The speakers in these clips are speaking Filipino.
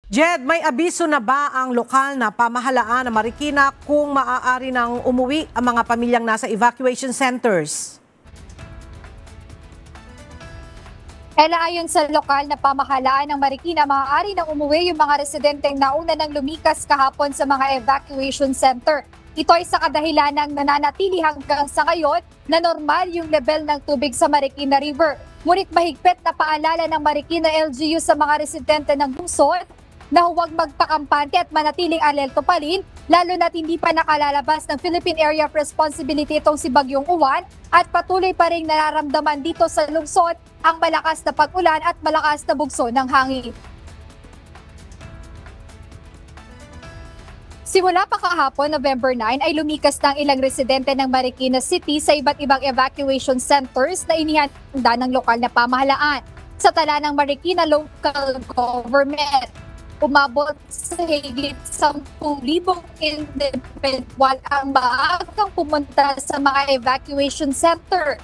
Jed, may abiso na ba ang lokal na pamahalaan ng Marikina kung maaari nang umuwi ang mga pamilyang nasa evacuation centers? Ayon sa lokal na pamahalaan ng Marikina, maaari nang umuwi yung mga residenteng nauna nang lumikas kahapon sa mga evacuation center. Ito ay sa kadahilan ng nananatili hanggang sa ngayon na normal yung level ng tubig sa Marikina River. Ngunit mahigpit na paalala ng Marikina LGU sa mga residente ng lungsod na huwag magpakampante at manatiling alerto pa rin, lalo na't hindi pa nakalalabas ng Philippine Area of Responsibility itong si Bagyong Uwan at patuloy pa rin nararamdaman dito sa lungsod ang malakas na pag-ulan at malakas na bugso ng hangin. Simula pa kahapon, November 9, ay lumikas ng ilang residente ng Marikina City sa iba't ibang evacuation centers na inihanda ng lokal na pamahalaan. Sa tala ng Marikina Local Government, umabot sa higit 10,000 individual ang maagang pumunta sa mga evacuation center.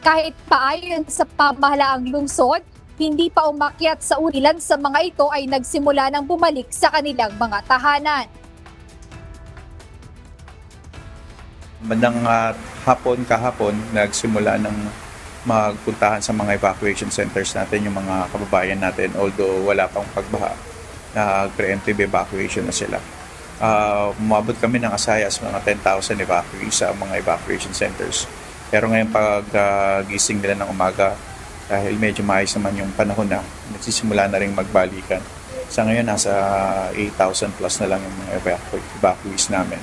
Kahit paayon sa pamahalaang lungsod, hindi pa umakyat sa unilan sa mga ito ay nagsimula ng bumalik sa kanilang mga tahanan. Bandang kahapon, nagsimula ng magpuntahan sa mga evacuation centers natin yung mga kababayan natin, although wala pang pagbaha. Preemptive evacuation na sila. Umabot kami ng asayas mga 10,000 evacuees sa mga evacuation centers. Pero ngayon gising nila ng umaga, dahil medyo maayos naman yung panahon na, nagsisimula na rin magbalikan. Sa ngayon, nasa 8,000 plus na lang yung mga evacuees namin.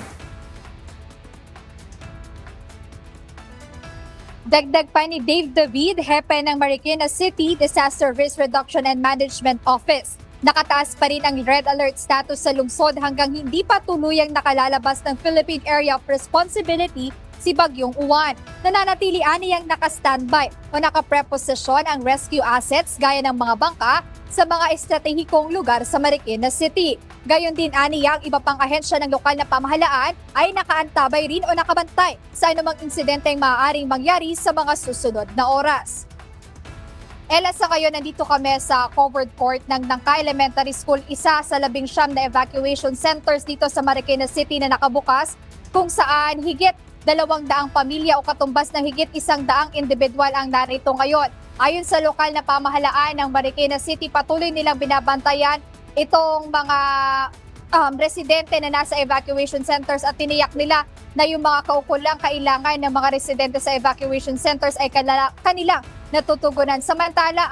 Dagdag pa ni Dave David, hepe ng Marikina City Disaster Risk Reduction and Management Office. Nakataas pa rin ang red alert status sa lungsod hanggang hindi pa tuluyang nakalalabas ng Philippine Area of Responsibility si Bagyong Uwan. Nananatili aniyang naka-standby o nakapreposisyon ang rescue assets gaya ng mga bangka sa mga estratehikong lugar sa Marikina City. Gayon din aniya ang iba pang ahensya ng lokal na pamahalaan ay nakaantabay rin o nakabantay sa anumang insidenteng maaaring mangyari sa mga susunod na oras. Sa ngayon, nandito kami sa covered court ng Nangka Elementary School, isa sa 19 na evacuation centers dito sa Marikina City na nakabukas, kung saan higit 200 pamilya o katumbas ng higit 100 individual ang narito ngayon. Ayon sa lokal na pamahalaan ng Marikina City, patuloy nilang binabantayan itong mga residente na nasa evacuation centers at tiniyak nila na yung mga kaukulang kailangan ng mga residente sa evacuation centers ay kanilang natutugunan. Samantala,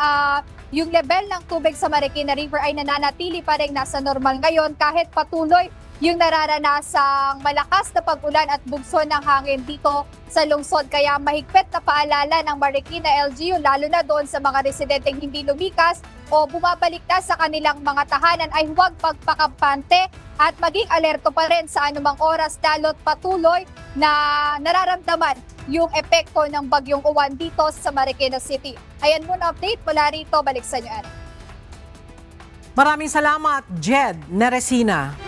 yung level ng tubig sa Marikina River ay nananatili pa rin nasa normal ngayon kahit patuloy yung nararanasang malakas na pag-ulan at bugso ng hangin dito sa lungsod. Kaya mahigpit na paalala ng Marikina LGU lalo na doon sa mga residenteng hindi lumikas o bumabalik na sa kanilang mga tahanan ay huwag pagpakampante at maging alerto pa rin sa anumang oras lalo't patuloy na nararamdaman yung epekto ng Bagyong Uwan dito sa Marikina City. Ayan muna update mula rito, balik sa inyo. Maraming salamat, Jed Neresina.